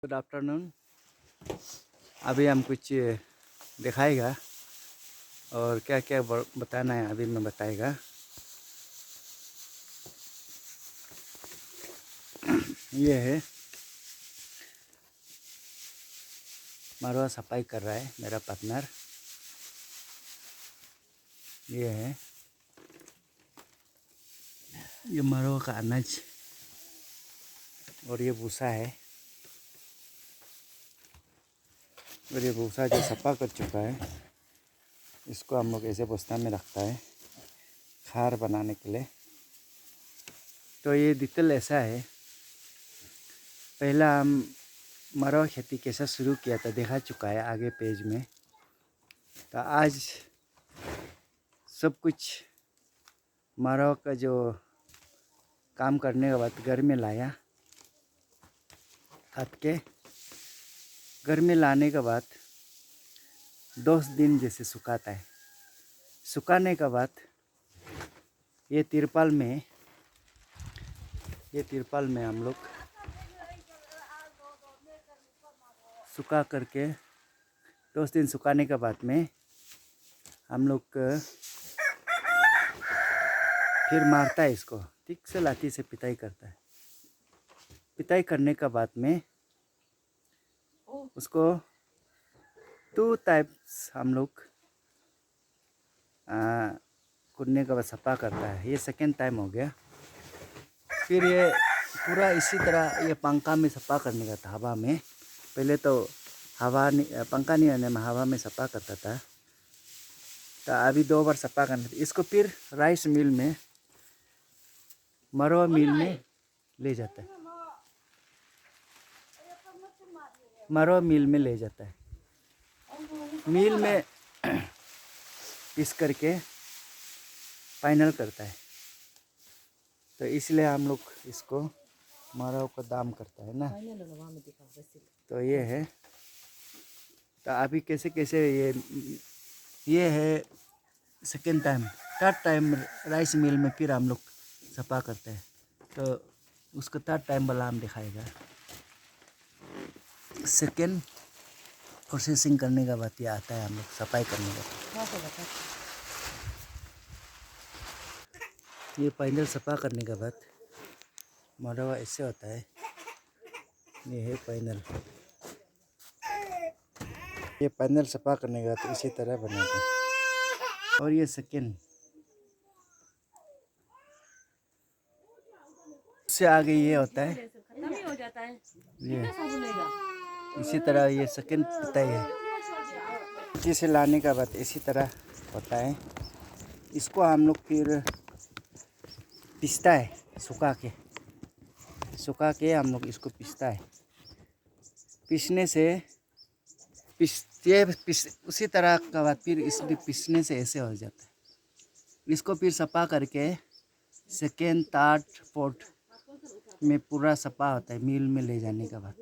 Good afternoon. अभी हम कुछ दिखाएगा और क्या क्या बताना है अभी मैं बताएगा। ये है मरवा सफाई कर रहा है मेरा पार्टनर। ये है ये मरवा का अनाज और ये भूसा है और ये भूसा जो सफा कर चुका है इसको हम लोग ऐसे बस्ता में रखता है खार बनाने के लिए। तो ये डिटेल ऐसा है, पहला हम मरवा खेती कैसा शुरू किया था दिखा चुका है आगे पेज में। तो आज सब कुछ मरवा का जो काम करने के बाद घर में लाया, काट के घर में लाने के बाद 10 दिन जैसे सुखाता है। सुखाने के बाद ये तिरपाल में हम लोग सुखा करके 10 दिन सुखाने के बाद में हम लोग फिर मारता है इसको, ठीक से लाठी से पिटाई करता है। पिटाई करने के बाद में उसको 2 टाइप्स हम लोग कूदने के बाद सफा करता है। ये सेकेंड टाइम हो गया। फिर ये पूरा इसी तरह ये पंखा में सफा करने का था, हवा में। पहले तो हवा नहीं, पंखा नहीं आने में हवा में सफा करता था। तो अभी 2 बार सफा करना था। इसको फिर राइस मिल में, मरवा मिल में ले जाता है। मरवा मिल में ले जाता है, मिल में पीस करके फाइनल करता है। तो इसलिए हम लोग इसको मरवा का दाम करता है ना। तो ये है। तो अभी कैसे कैसे ये है second time. Third time rice mill में फिर हम लोग सफा करते हैं। तो उसको थर्ड टाइम वाला हम दिखाएगा। सेकेंड प्रोसेसिंग करने का बाद ये आता है हम लोग सफाई करने का। ये पैनल सफा करने के बाद मरवा ऐसे होता है। ये है पैनल। ये पैनल सफा करने के बाद इसी तरह बनाते हैं। और ये सेकेंड, उससे आगे ये होता है। ये इसी तरह ये सेकेंड पिटाई है। इसे लाने के बाद इसी तरह होता है। इसको हम लोग फिर पिसता है, सुखा के हम लोग इसको पिसता है। पिसने से उसी तरह का बाद फिर इसलिए पिसने से ऐसे हो जाता है। इसको फिर सफा करके सेकेंड थर्ड फोर्थ में पूरा सफा होता है मिल में ले जाने के बाद।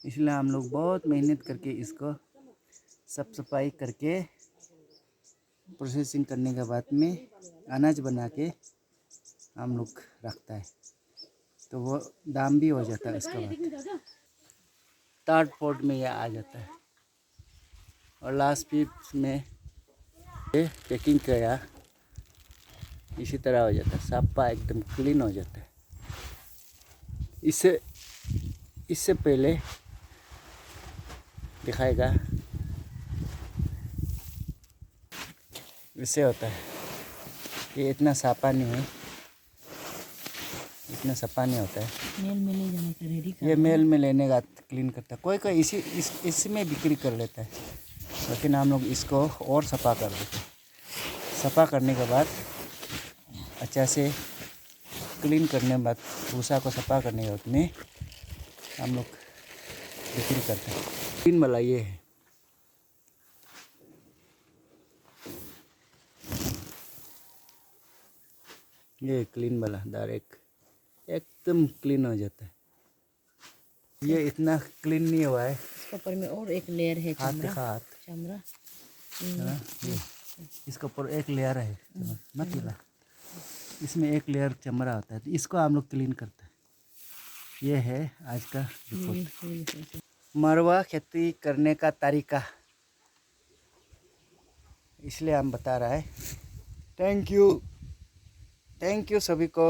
इसलिए हम लोग बहुत मेहनत करके इसको सब सफाई करके प्रोसेसिंग करने के बाद में अनाज बना के हम लोग रखता है। तो वो दाम भी हो जाता है। उसके बाद थर्ड फोर्थ में यह आ जाता है और लास्ट फिफ्थ में ये पैकिंग किया इसी तरह हो जाता है। साफा एकदम क्लीन हो जाता है। इससे पहले दिखाएगा इससे होता है। ये इतना साफा नहीं है, इतना सफा नहीं होता है। मेल में ले जाने का रेडी कर। ये मेल में लेने का क्लीन करता है। कोई कोई इसमें बिक्री कर लेता है, लेकिन हम लोग इसको और सफा कर देते हैं। सफा करने के बाद अच्छा से क्लीन करने के बाद भूसा को सफा करने के बाद में हम लोग बिक्री करते हैं। क्लीन वाला ये है। ये क्लीन वाला डायरेक्ट एकदम क्लीन हो जाता है। ये इतना क्लीन नहीं हुआ है। इसके ऊपर में और एक लेयर है चमड़ा। ये इसके ऊपर एक लेयर है मत हिला। इसमें एक लेयर चमड़ा होता है। तो इसको हम लोग क्लीन करते हैं। ये है आज का रिपोर्ट। ये मरवा खेती करने का तरीका इसलिए हम बता रहा है। थैंक यू सभी को,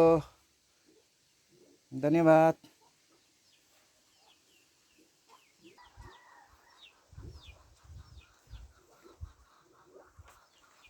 धन्यवाद।